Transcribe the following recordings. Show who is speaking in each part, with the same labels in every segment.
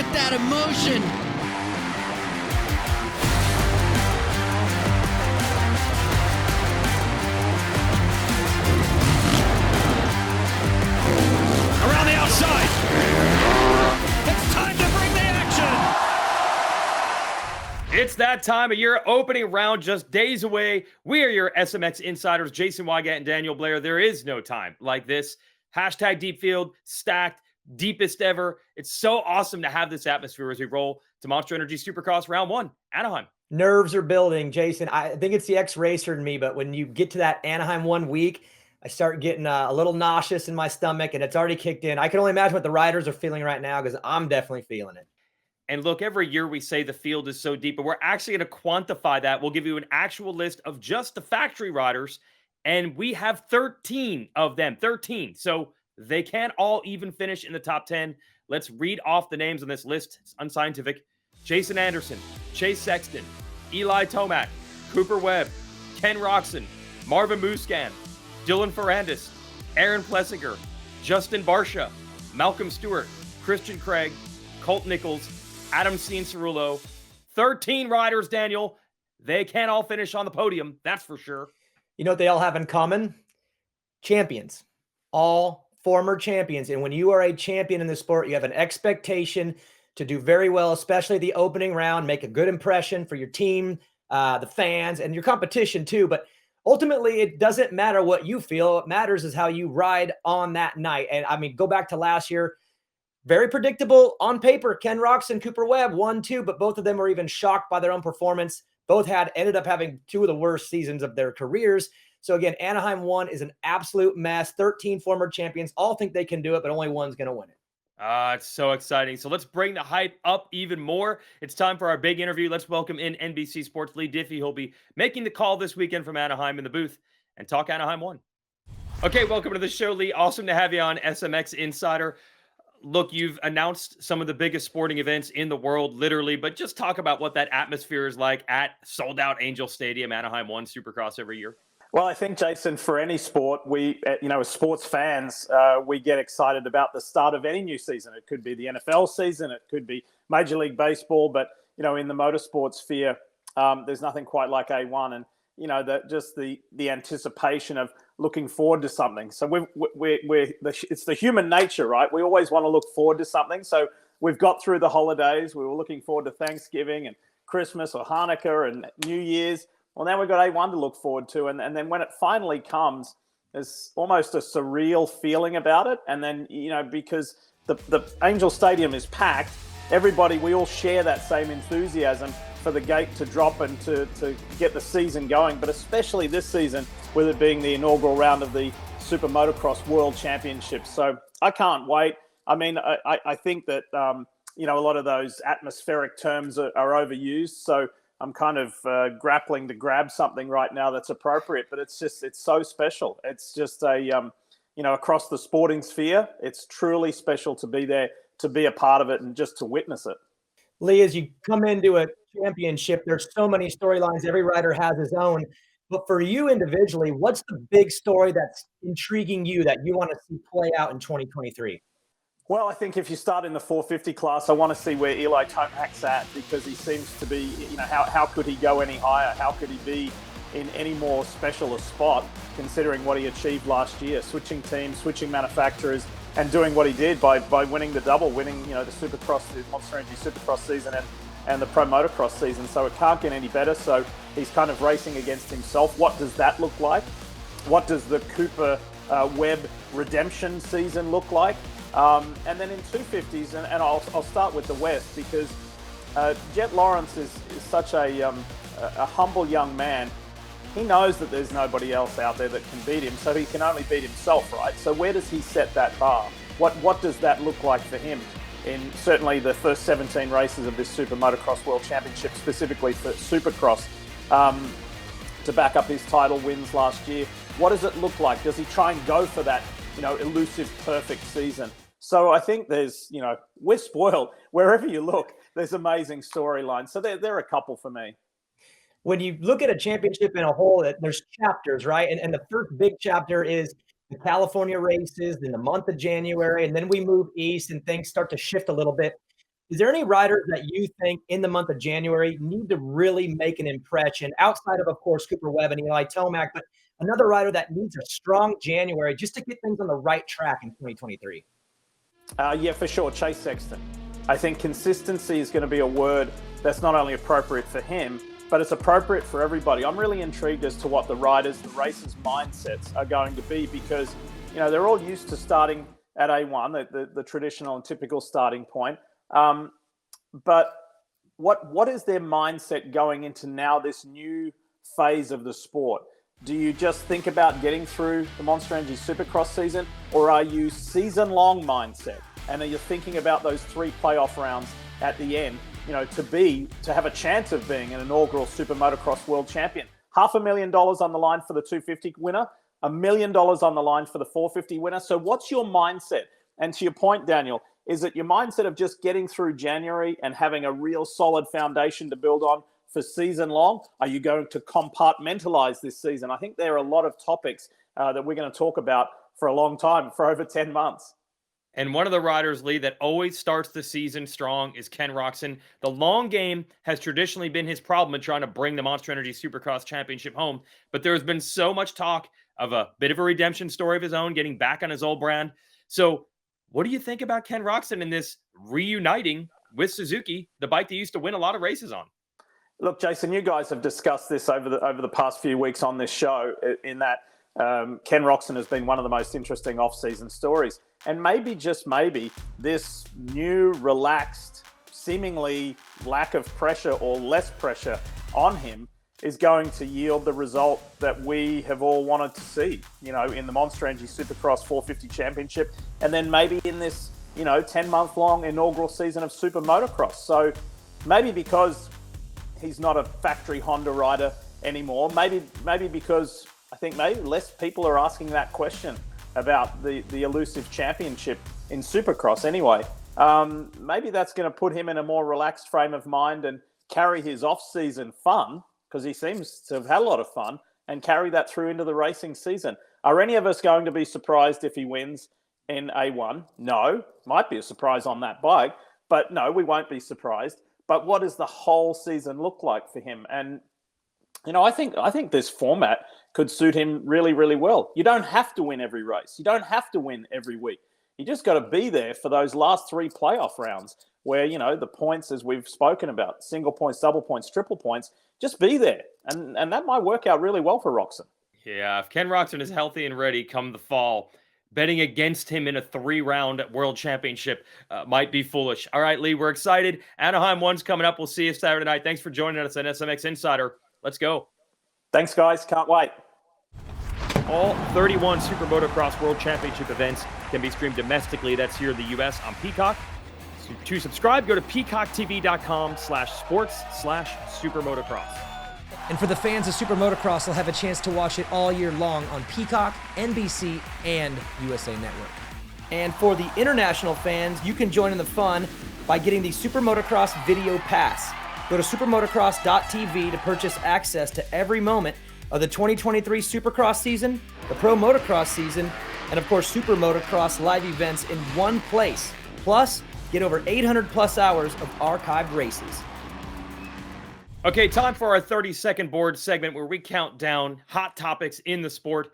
Speaker 1: at that emotion.
Speaker 2: Around the outside. It's time to bring the action.
Speaker 3: It's that time of year, opening round just days away. We are your SMX Insiders, Jason Wygant and Daniel Blair. There is no time like this. Hashtag Deep Field, stacked, deepest ever. It's so awesome to have this atmosphere as we roll to Monster Energy Supercross Round 1, Anaheim.
Speaker 4: Nerves are building, Jason. I think it's the ex-racer in me, but when you get to that Anaheim 1 week, I start getting a little nauseous in my stomach, and it's already kicked in. I can only imagine what the riders are feeling right now because I'm definitely feeling it.
Speaker 3: And look, every year we say the field is so deep, but we're actually going to quantify that. We'll give you an actual list of just the factory riders, and we have 13 of them, 13. So they can't all even finish in the top 10. Let's read off the names on this list. It's unscientific. Jason Anderson, Chase Sexton, Eli Tomac, Cooper Webb, Ken Roxon, Marvin Muscan, Dylan Ferrandis, Aaron Plessinger, Justin Barsha, Malcolm Stewart, Christian Craig, Colt Nichols, Adam Cianciarulo. 13 riders, Daniel. They can't all finish on the podium, that's for sure.
Speaker 4: You know what they all have in common? Champions. All former champions. And when you are a champion in the sport, you have an expectation to do very well, especially the opening round, make a good impression for your team, the fans, and your competition too. But ultimately, it doesn't matter what you feel. What matters is how you ride on that night. And I mean, go back to last year. Very predictable on paper. Ken Roxon, Cooper Webb, 1-2, but both of them were even shocked by their own performance. Both ended up having two of the worst seasons of their careers. So again, Anaheim 1 is an absolute mess. 13 former champions all think they can do it, but only one's going to win it.
Speaker 3: It's so exciting. So let's bring the hype up even more. It's time for our big interview. Let's welcome in NBC Sports' Leigh Diffey. He'll be making the call this weekend from Anaheim in the booth and talk Anaheim 1. Okay, welcome to the show, Leigh. Awesome to have you on SMX Insider. Look, you've announced some of the biggest sporting events in the world, literally, but just talk about what that atmosphere is like at sold-out Angel Stadium, Anaheim 1 Supercross every year.
Speaker 5: Well, I think, Jason, for any sport, we, as sports fans, we get excited about the start of any new season. It could be the NFL season, it could be Major League Baseball, but, in the motorsport sphere, there's nothing quite like A1. And, the anticipation of looking forward to something. So it's the human nature, right? We always want to look forward to something. So we've got through the holidays. We were looking forward to Thanksgiving and Christmas or Hanukkah and New Year's. Well, now we've got A1 to look forward to. And then when it finally comes, there's almost a surreal feeling about it. And then, because the Angel Stadium is packed, we all share that same enthusiasm for the gate to drop and to get the season going. But especially this season, with it being the inaugural round of the SuperMotocross World Championship. So I can't wait. I mean, I think that, a lot of those atmospheric terms are overused. So I'm kind of grappling to grab something right now that's appropriate, but it's so special. It's just across the sporting sphere, it's truly special to be there, to be a part of it and just to witness it.
Speaker 4: Leigh, as you come into a championship, there's so many storylines. Every rider has his own. But for you individually, what's the big story that's intriguing you that you want to see play out in 2023?
Speaker 5: Well, I think if you start in the 450 class, I want to see where Eli Tomac's at, because he seems to be, how could he go any higher? How could he be in any more special a spot, considering what he achieved last year, switching teams, switching manufacturers, and doing what he did by winning the double, winning, the Supercross, the Monster Energy Supercross season and the Pro Motocross season. So it can't get any better. So he's kind of racing against himself. What does that look like? What does the Cooper Webb redemption season look like? And then in 250s, and I'll start with the West, because Jet Lawrence is such a humble young man. He knows that there's nobody else out there that can beat him, so he can only beat himself, right? So where does he set that bar? What does that look like for him in certainly the first 17 races of this Super Motocross World Championship, specifically for Supercross, to back up his title wins last year? What does it look like? Does he try and go for that, elusive perfect season? So I think there's, we're spoiled. Wherever you look, there's amazing storylines. So there are a couple for me.
Speaker 4: When you look at a championship in a whole, there's chapters, right? And the first big chapter is the California races in the month of January, and then we move east and things start to shift a little bit. Is there any riders that you think in the month of January need to really make an impression outside of course, Cooper Webb and Eli Tomac, but another rider that needs a strong January just to get things on the right track in 2023?
Speaker 5: Yeah, for sure. Chase Sexton. I think consistency is going to be a word that's not only appropriate for him, but it's appropriate for everybody. I'm really intrigued as to what the riders, the racers' mindsets are going to be, because, you know, they're all used to starting at A1, the traditional and typical starting point. But what is their mindset going into now this new phase of the sport? Do you just think about getting through the Monster Energy Supercross season, or are you season-long mindset? And are you thinking about those 3 playoff rounds at the end, you know, to have a chance of being an inaugural SuperMotocross World Champion? $500,000 on the line for the 250 winner, $1 million on the line for the 450 winner. So what's your mindset? And to your point, Daniel, is it your mindset of just getting through January and having a real solid foundation to build on for season long? Are you going to compartmentalize this season? I think there are a lot of topics that we're going to talk about for a long time, for over 10 months.
Speaker 3: And one of the riders, Leigh, that always starts the season strong is Ken Roczen. The long game has traditionally been his problem in trying to bring the Monster Energy Supercross Championship home. But there's been so much talk of a bit of a redemption story of his own, getting back on his old brand. So what do you think about Ken Roczen in this reuniting with Suzuki, the bike they used to win a lot of races on?
Speaker 5: Look, Jason, you guys have discussed this over the past few weeks on this show, in that Ken Roczen has been one of the most interesting off-season stories. And maybe, just maybe, this new, relaxed, seemingly lack of pressure or less pressure on him is going to yield the result that we have all wanted to see, you know, in the Monster Energy Supercross 450 Championship, and then maybe in this, you know, 10-month-long inaugural season of Supermotocross. So maybe because he's not a factory Honda rider anymore, maybe because I think maybe less people are asking that question about the elusive championship in Supercross anyway. Maybe that's going to put him in a more relaxed frame of mind and carry his off-season fun, because he seems to have had a lot of fun, and carry that through into the racing season. Are any of us going to be surprised if he wins in A1? No. Might be a surprise on that bike, but no, we won't be surprised. But what does the whole season look like for him? And, you know, I think this format could suit him really, really well. You don't have to win every race. You don't have to win every week. You just got to be there for those last 3 playoff rounds where, you know, the points, as we've spoken about, single points, double points, triple points, just be there. And that might work out really well for Roczen.
Speaker 3: Yeah, if Ken Roczen is healthy and ready come the fall, betting against him in a 3-round World Championship might be foolish. All right, Leigh, we're excited. Anaheim 1's coming up. We'll see you Saturday night. Thanks for joining us on SMX Insider. Let's go.
Speaker 5: Thanks, guys. Can't wait.
Speaker 3: All 31 Supermotocross World Championship events can be streamed domestically. That's here in the U.S. on Peacock. So to subscribe, go to peacocktv.com/sports/supermotocross.
Speaker 1: And for the fans of Supermotocross, they'll have a chance to watch it all year long on Peacock, NBC, and USA Network.
Speaker 4: And for the international fans, you can join in the fun by getting the Supermotocross Video Pass. Go to supermotocross.tv to purchase access to every moment of the 2023 Supercross season, the Pro Motocross season, and of course Supermotocross live events in one place. Plus, get over 800 plus hours of archived races.
Speaker 3: Okay, time for our 30-second board segment where we count down hot topics in the sport.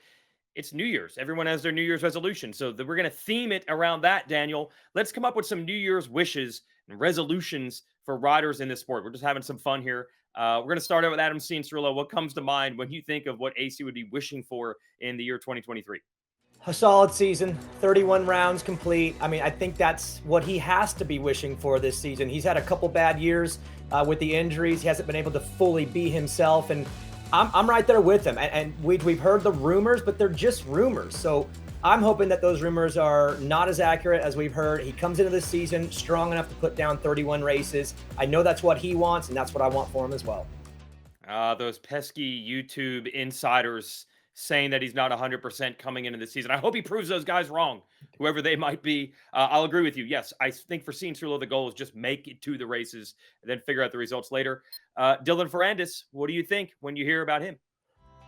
Speaker 3: It's New Year's. Everyone has their New Year's resolution, so we're going to theme it around that, Daniel. Let's come up with some New Year's wishes and resolutions for riders in this sport. We're just having some fun here. We're going to start out with Adam Cianciarulo. What comes to mind when you think of what AC would be wishing for in the year 2023?
Speaker 4: A solid season, 31 rounds complete. I mean, I think that's what he has to be wishing for this season. He's had a couple bad years with the injuries. He hasn't been able to fully be himself, and I'm right there with him. And we've heard the rumors, but they're just rumors. So I'm hoping that those rumors are not as accurate as we've heard. He comes into this season strong enough to put down 31 races. I know that's what he wants, and that's what I want for him as well.
Speaker 3: Those pesky YouTube insiders saying that he's not 100% coming into the season. I hope he proves those guys wrong, whoever they might be. I'll agree with you. Yes, I think for Cianciarulo, the goal is just make it to the races and then figure out the results later. Dylan Ferrandis, what do you think when you hear about him?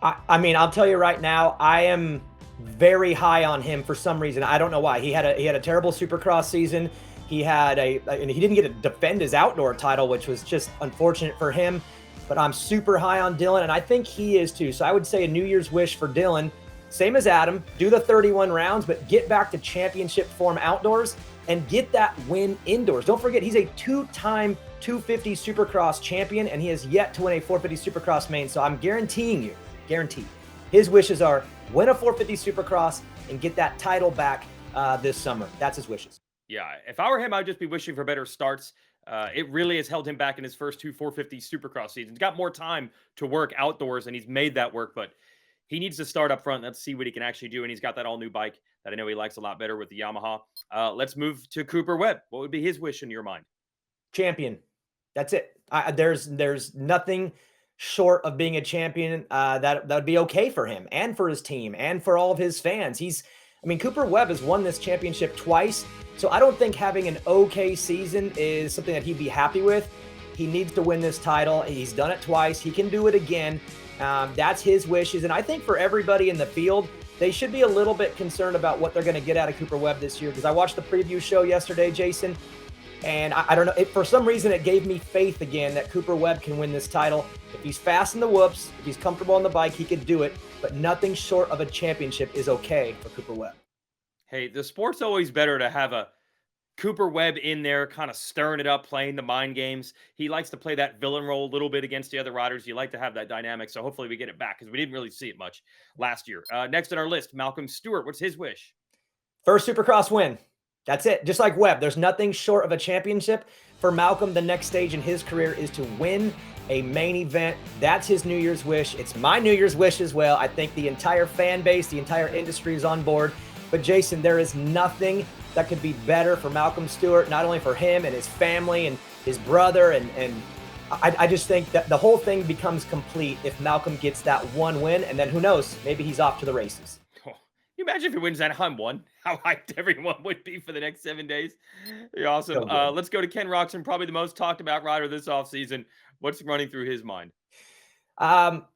Speaker 4: I mean, I'll tell you right now, I am very high on him for some reason. I don't know why. He had a terrible Supercross season. He had and he didn't get to defend his outdoor title, which was just unfortunate for him. But I'm super high on Dylan, and I think he is too. So I would say a New Year's wish for Dylan, same as Adam, do the 31 rounds, but get back to championship form outdoors and get that win indoors. Don't forget, he's a 2-time 250 Supercross champion, and he has yet to win a 450 Supercross main. So I'm guaranteeing you, his wishes are win a 450 Supercross and get that title back this summer. That's his wishes.
Speaker 3: Yeah, if I were him, I'd just be wishing for better starts. It really has held him back in his first 2 450 Supercross seasons. He's got more time to work outdoors, and he's made that work, but he needs to start up front. Let's see what he can actually do, and he's got that all-new bike that I know he likes a lot better with the Yamaha. Let's move to Cooper Webb. What would be his wish in your mind?
Speaker 4: Champion. That's it. There's nothing short of being a champion that would be okay for him and for his team and for all of his fans. Cooper Webb has won this championship twice, so I don't think having an okay season is something that he'd be happy with. He needs to win this title. He's done it twice. He can do it again. That's his wishes. And I think for everybody in the field, they should be a little bit concerned about what they're going to get out of Cooper Webb this year, because I watched the preview show yesterday, Jason, and I don't know, for some reason it gave me faith again that Cooper Webb can win this title. If he's fast in the whoops, if he's comfortable on the bike, he could do it, but nothing short of a championship is okay for Cooper Webb.
Speaker 3: Hey, the sport's always better to have a Cooper Webb in there, kind of stirring it up, playing the mind games. He likes to play that villain role a little bit against the other riders. You like to have that dynamic, so hopefully we get it back, because we didn't really see it much last year. Next on our list, Malcolm Stewart. What's his wish?
Speaker 4: First Supercross win. That's it. Just like Webb, there's nothing short of a championship. For Malcolm, the next stage in his career is to win a main event. That's his New Year's wish. It's my New Year's wish as well. I think the entire fan base, the entire industry is on board. But Jason, there is nothing that could be better for Malcolm Stewart, not only for him and his family and his brother. And I just think that the whole thing becomes complete if Malcolm gets that one win. And then who knows, maybe he's off to the races.
Speaker 3: Oh, you imagine if he wins Anaheim 1, how hyped everyone would be for the next 7 days. Be awesome. Let's go to Ken Roxon, probably the most talked about rider this offseason. What's running through his mind?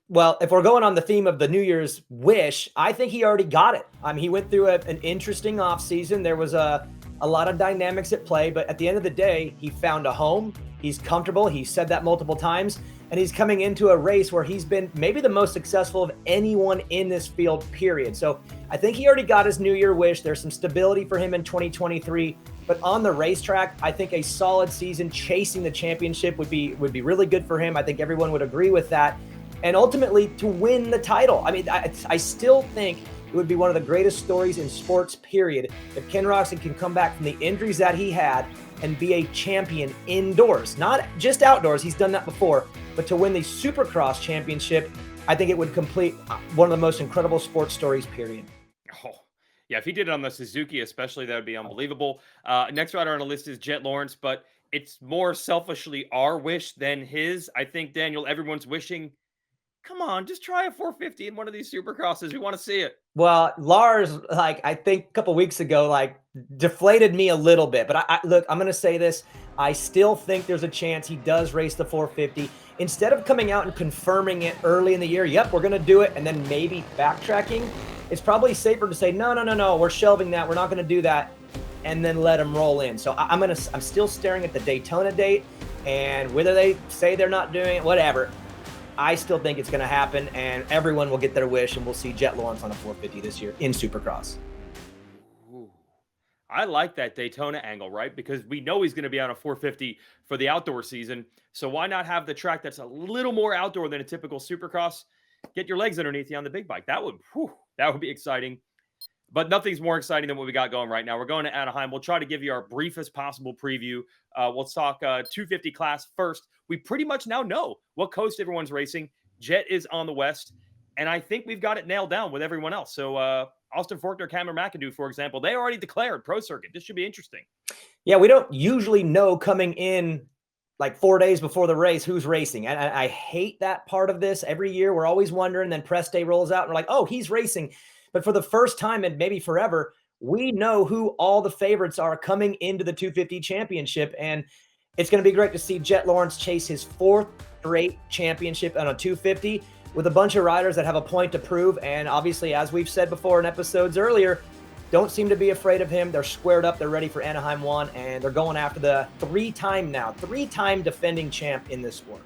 Speaker 4: Well, if we're going on the theme of the New Year's wish, I think he already got it. He went through an interesting offseason. There was a lot of dynamics at play, but at the end of the day, he found a home. He's comfortable. He said that multiple times, and he's coming into a race where he's been maybe the most successful of anyone in this field, period. So I think he already got his New Year wish. There's some stability for him in 2023, but on the racetrack, I think a solid season chasing the championship would be really good for him. I think everyone would agree with that. And ultimately to win the title. I still think it would be one of the greatest stories in sports, period, if Ken Roxon can come back from the injuries that he had and be a champion indoors, not just outdoors. He's done that before, but to win the Supercross championship, I think it would complete one of the most incredible sports stories, period.
Speaker 3: Oh, yeah, if he did it on the Suzuki especially, that would be unbelievable. Next rider on the list is Jet Lawrence, but it's more selfishly our wish than his. I think, Daniel, everyone's wishing, come on, just try a 450 in one of these Supercrosses. We want to see it.
Speaker 4: Well, Lars, I think a couple weeks ago, deflated me a little bit. But look, I'm going to say this. I still think there's a chance he does race the 450. Instead of coming out and confirming it early in the year, yep, we're going to do it, and then maybe backtracking, it's probably safer to say, no, we're shelving that. We're not going to do that, and then let him roll in. So I'm still staring at the Daytona date, and whether they say they're not doing it, whatever, I still think it's going to happen, and everyone will get their wish, and we'll see Jet Lawrence on a 450 this year in Supercross.
Speaker 3: Ooh. I like that Daytona angle, right? Because we know he's going to be on a 450 for the outdoor season. So why not have the track that's a little more outdoor than a typical Supercross? Get your legs underneath you on the big bike. That would be exciting. But nothing's more exciting than what we got going right now. We're going to Anaheim. We'll try to give you our briefest possible preview. We'll talk 250 class first. We pretty much now know what coast everyone's racing. Jet is on the west, and I think we've got it nailed down with everyone else. So Austin Forkner, Cameron McAdoo, for example, they already declared Pro Circuit. This should be interesting. Yeah,
Speaker 4: we don't usually know coming in 4 days before the race who's racing. And I hate that part of this. Every year we're always wondering, then press day rolls out and we're like, oh, he's racing. But for the first time and maybe forever, we know who all the favorites are coming into the 250 championship. And it's going to be great to see Jet Lawrence chase his fourth straight championship on a 250 with a bunch of riders that have a point to prove. And obviously, as we've said before in episodes earlier, don't seem to be afraid of him. They're squared up. They're ready for Anaheim 1, and they're going after the three-time defending champ in this sport.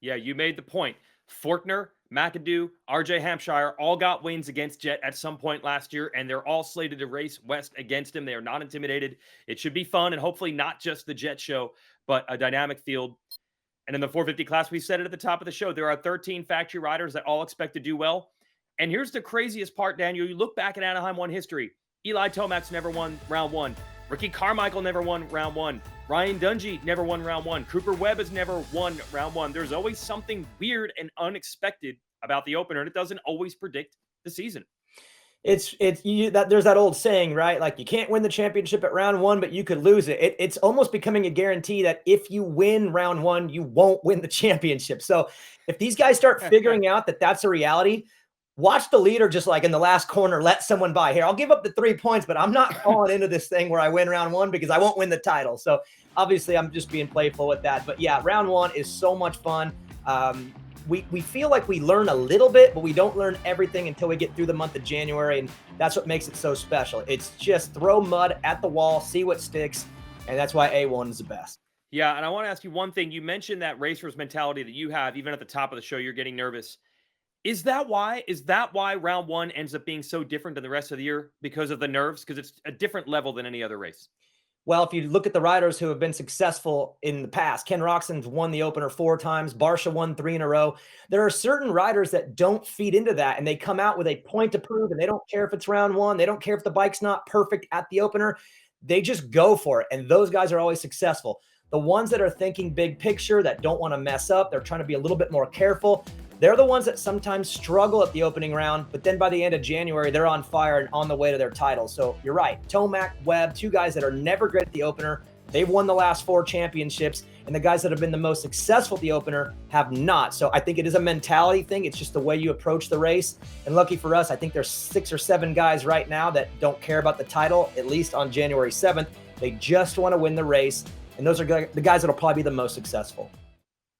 Speaker 3: Yeah, you made the point. Forkner, McAdoo, RJ Hampshire all got wins against Jet at some point last year, and they're all slated to race West against him. They are not intimidated. It should be fun, and hopefully not just the Jet show, but a dynamic field. And in the 450 class, we said it at the top of the show, there are 13 factory riders that all expect to do well. And here's the craziest part, Daniel. You look back at Anaheim 1 history. Eli Tomac's never won round 1. Ricky Carmichael never won round 1. Ryan Dungey never won round 1. Cooper Webb has never won round 1. There's always something weird and unexpected about the opener, and it doesn't always predict the season.
Speaker 4: There's that old saying, right? Like, you can't win the championship at round 1, but you could lose it. It's almost becoming a guarantee that if you win round 1, you won't win the championship. So if these guys start figuring out that that's a reality, watch the leader just like in the last corner, let someone by. Here, I'll give up the 3 points, but I'm not falling into this thing where I win round 1 because I won't win the title. So obviously I'm just being playful with that. But yeah, round 1 is so much fun. We feel like we learn a little bit, but we don't learn everything until we get through the month of January. And that's what makes it so special. It's just throw mud at the wall, see what sticks. And that's why A1 is the best.
Speaker 3: Yeah, and I want to ask you one thing. You mentioned that racer's mentality that you have, even at the top of the show, you're getting nervous. Is that why round 1 ends up being so different than the rest of the year? Because of the nerves? Because it's a different level than any other race.
Speaker 4: Well, if you look at the riders who have been successful in the past, Ken Roxon's won the opener 4 times. Barsha won 3 in a row. There are certain riders that don't feed into that, and they come out with a point to prove, and they don't care if it's round 1. They don't care if the bike's not perfect at the opener. They just go for it, and those guys are always successful. The ones that are thinking big picture, that don't want to mess up, they're trying to be a little bit more careful, they're the ones that sometimes struggle at the opening round, but then by the end of January, they're on fire and on the way to their title. So you're right. Tomac, Webb, 2 guys that are never great at the opener. They've won the last 4 championships, and the guys that have been the most successful at the opener have not. So I think it is a mentality thing. It's just the way you approach the race. And lucky for us, I think there's 6 or 7 guys right now that don't care about the title, at least on January 7th. They just want to win the race. And those are the guys that will probably be the most successful.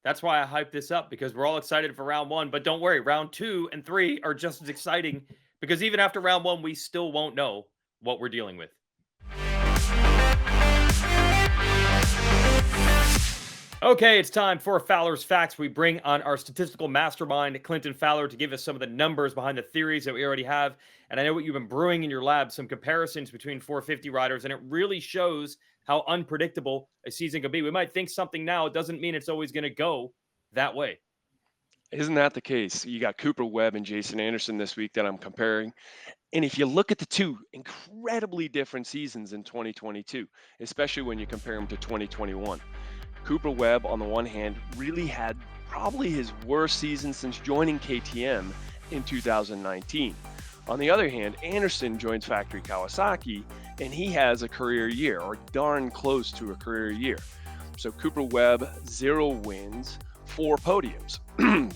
Speaker 3: That's why I hype this up, because we're all excited for round 1. But don't worry, round 2 and 3 are just as exciting, because even after round 1, we still won't know what we're dealing with. Okay, it's time for Fowler's Facts. We bring on our statistical mastermind, Clinton Fowler, to give us some of the numbers behind the theories that we already have. And I know what you've been brewing in your lab, some comparisons between 450 riders, and it really shows how unpredictable a season can be. We might think something now. It doesn't mean it's always going to go that way.
Speaker 6: Isn't that the case? You got Cooper Webb and Jason Anderson this week that I'm comparing. And if you look at the 2 incredibly different seasons in 2022, especially when you compare them to 2021, Cooper Webb, on the one hand, really had probably his worst season since joining KTM in 2019. On the other hand, Anderson joins Factory Kawasaki, and he has a career year, or darn close to a career year. So Cooper Webb, 0 wins, 4 podiums.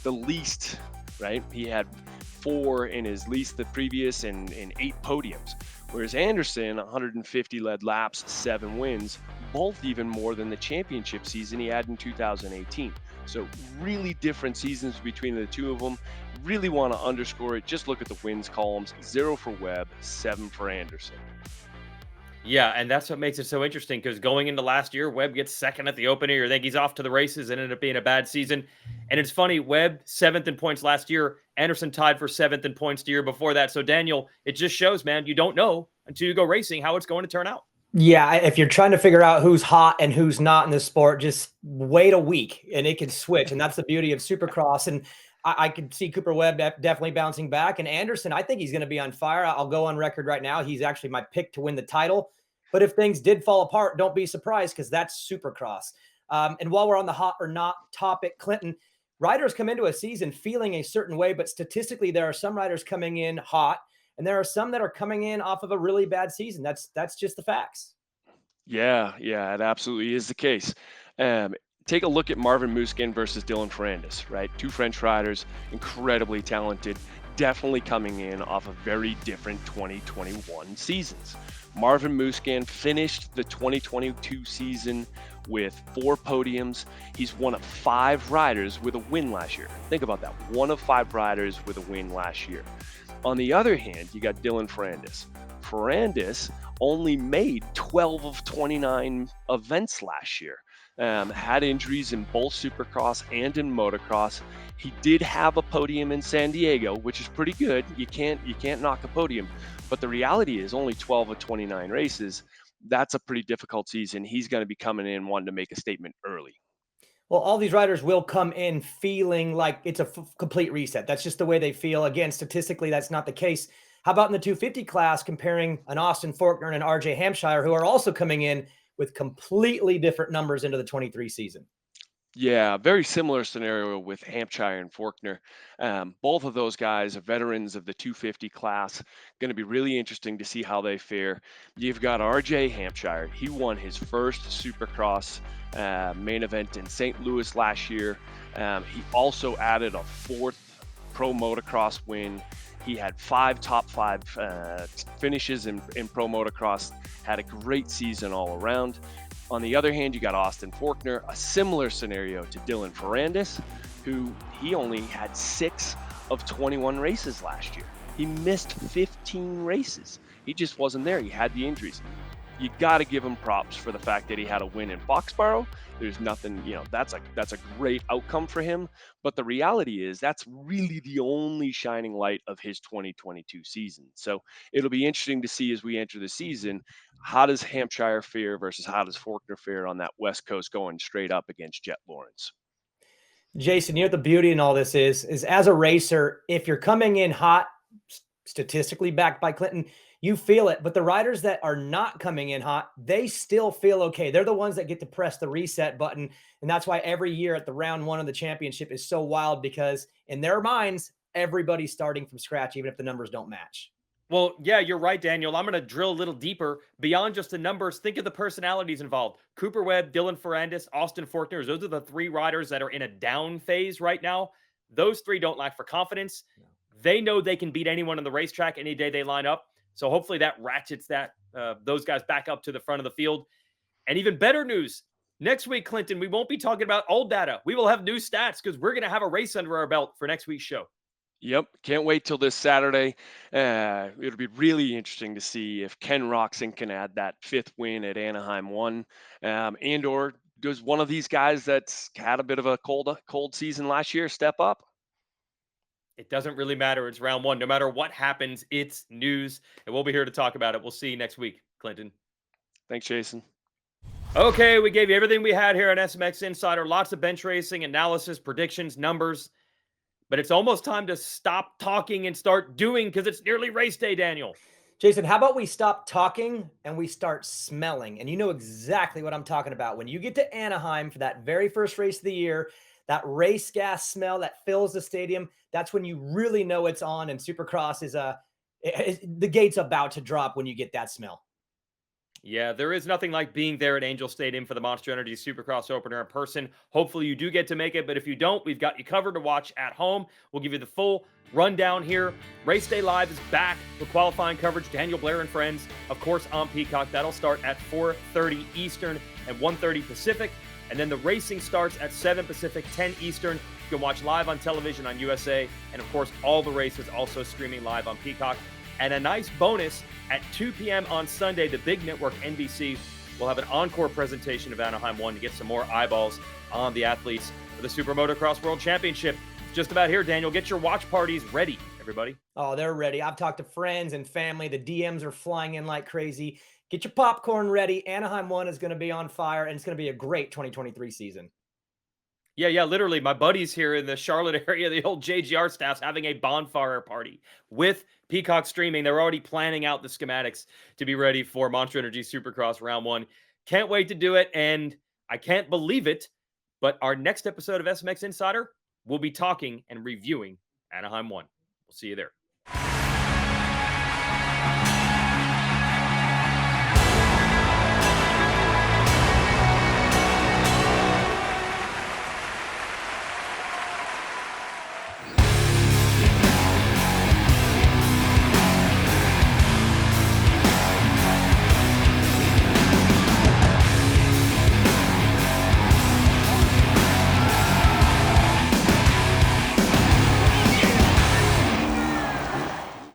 Speaker 6: The least, right? He had 4 in his least the previous and 8 podiums. Whereas Anderson, 150 led laps, 7 wins, both even more than the championship season he had in 2018. So really different seasons between the 2 of them. Really want to underscore it. Just look at the wins columns. 0 for Webb, 7 for Anderson.
Speaker 3: Yeah, and that's what makes it so interesting, because going into last year, Webb gets 2nd at the opener. You think he's off to the races and ended up being a bad season. And it's funny, Webb 7th in points last year. Anderson tied for 7th in points the year before that. So Daniel, it just shows, man, you don't know until you go racing how it's going to turn out.
Speaker 4: Yeah, if you're trying to figure out who's hot and who's not in this sport, just wait a week and it can switch. And that's the beauty of Supercross. And I could see Cooper Webb definitely bouncing back. And Anderson, I think he's going to be on fire. I'll go on record right now. He's actually my pick to win the title. But if things did fall apart, don't be surprised, because that's Supercross. And while we're on the hot or not topic, Clinton, riders come into a season feeling a certain way, but statistically, there are some riders coming in hot, and there are some that are coming in off of a really bad season. That's just the facts.
Speaker 6: Yeah, it absolutely is the case. Take a look at Marvin Musquin versus Dylan Ferrandis, right? 2 French riders, incredibly talented, definitely coming in off of very different 2021 seasons. Marvin Musquin finished the 2022 season with 4 podiums. He's one of 5 riders with a win last year. Think about that. 1 of 5 riders with a win last year. On the other hand, you got Dylan Ferrandis. Ferrandis only made 12 of 29 events last year. Had injuries in both Supercross and in motocross. He did have a podium in San Diego, which is pretty good. You can't knock a podium, but the reality is only 12 of 29 races. That's a pretty difficult season. He's going to be coming in wanting to make a statement early.
Speaker 4: Well, all these riders will come in feeling like it's a complete reset. That's just the way they feel. Again, statistically, that's not the case. How about in the 250 class, comparing an Austin Faulkner and an RJ Hampshire, who are also coming in with completely different numbers into the 23 season?
Speaker 6: Yeah, very similar scenario with Hampshire and Faulkner. Both of those guys are veterans of the 250 class. Going to be really interesting to see how they fare. You've got RJ Hampshire. He won his first Supercross main event in St. Louis last year. He also added a fourth Pro Motocross win. He had 5 top 5 finishes in Pro Motocross. Had a great season all around. On the other hand, you got Austin Faulkner, a similar scenario to Dylan Ferrandis, who he only had 6 of 21 races last year. He missed 15 races. He just wasn't there. He had the injuries. You got to give him props for the fact that he had a win in Foxborough. There's nothing, that's a great outcome for him. But the reality is that's really the only shining light of his 2022 season. So it'll be interesting to see as we enter the season, how does Hampshire fare versus how does Faulkner fare on that West Coast going straight up against Jet Lawrence?
Speaker 4: Jason, you know what the beauty in all this is as a racer, if you're coming in hot, statistically backed by Clinton, you feel it. But the riders that are not coming in hot, they still feel okay. They're the ones that get to press the reset button. And that's why every year at the round 1 of the championship is so wild, because in their minds, everybody's starting from scratch, even if the numbers don't match.
Speaker 3: Well, yeah, you're right, Daniel. I'm going to drill a little deeper beyond just the numbers. Think of the personalities involved. Cooper Webb, Dylan Ferrandis, Austin Faulkner. Those are the 3 riders that are in a down phase right now. Those 3 don't lack for confidence. They know they can beat anyone on the racetrack any day they line up. So hopefully that ratchets those guys back up to the front of the field. And even better news, next week, Clinton, we won't be talking about old data. We will have new stats because we're going to have a race under our belt for next week's show.
Speaker 6: Yep. Can't wait till this Saturday. It'll be really interesting to see if Ken Roxon can add that 5th win at Anaheim 1, and or does one of these guys that's had a bit of a cold season last year step up?
Speaker 3: It doesn't really matter. It's round 1. No matter what happens, it's news, and we'll be here to talk about it. We'll see you next week, Clinton.
Speaker 6: Thanks, Jason.
Speaker 3: Okay, we gave you everything we had here on SMX Insider. Lots of bench racing, analysis, predictions, numbers. But it's almost time to stop talking and start doing, because it's nearly race day, Daniel.
Speaker 4: Jason, how about we stop talking and we start smelling? And you know exactly what I'm talking about. When you get to Anaheim for that very first race of the year, that race gas smell that fills the stadium, that's when you really know it's on. And Supercross the gate's about to drop when you get that smell.
Speaker 3: Yeah, there is nothing like being there at Angel Stadium for the Monster Energy Supercross opener in person. Hopefully you do get to make it, but if you don't, we've got you covered to watch at home. We'll give you the full rundown here. Race Day Live is back with qualifying coverage. Daniel Blair and friends, of course, on Peacock. That'll start at 4:30 Eastern and 1:30 Pacific. And then the racing starts at 7 Pacific, 10 Eastern. You can watch live on television on USA. And of course, all the races also streaming live on Peacock. And a nice bonus, at 2 p.m. on Sunday, the big network NBC will have an encore presentation of Anaheim 1 to get some more eyeballs on the athletes for the SuperMotocross World Championship. Just about here, Daniel. Get your watch parties ready, everybody.
Speaker 4: Oh, they're ready. I've talked to friends and family. The DMs are flying in like crazy. Get your popcorn ready. Anaheim 1 is going to be on fire, and it's going to be a great 2023 season.
Speaker 3: Yeah, literally. My buddies here in the Charlotte area, the old JGR staff's having a bonfire party with Peacock streaming. They're already planning out the schematics to be ready for Monster Energy Supercross Round 1. Can't wait to do it, and I can't believe it, but our next episode of SMX Insider, we'll be talking and reviewing Anaheim 1. We'll see you there.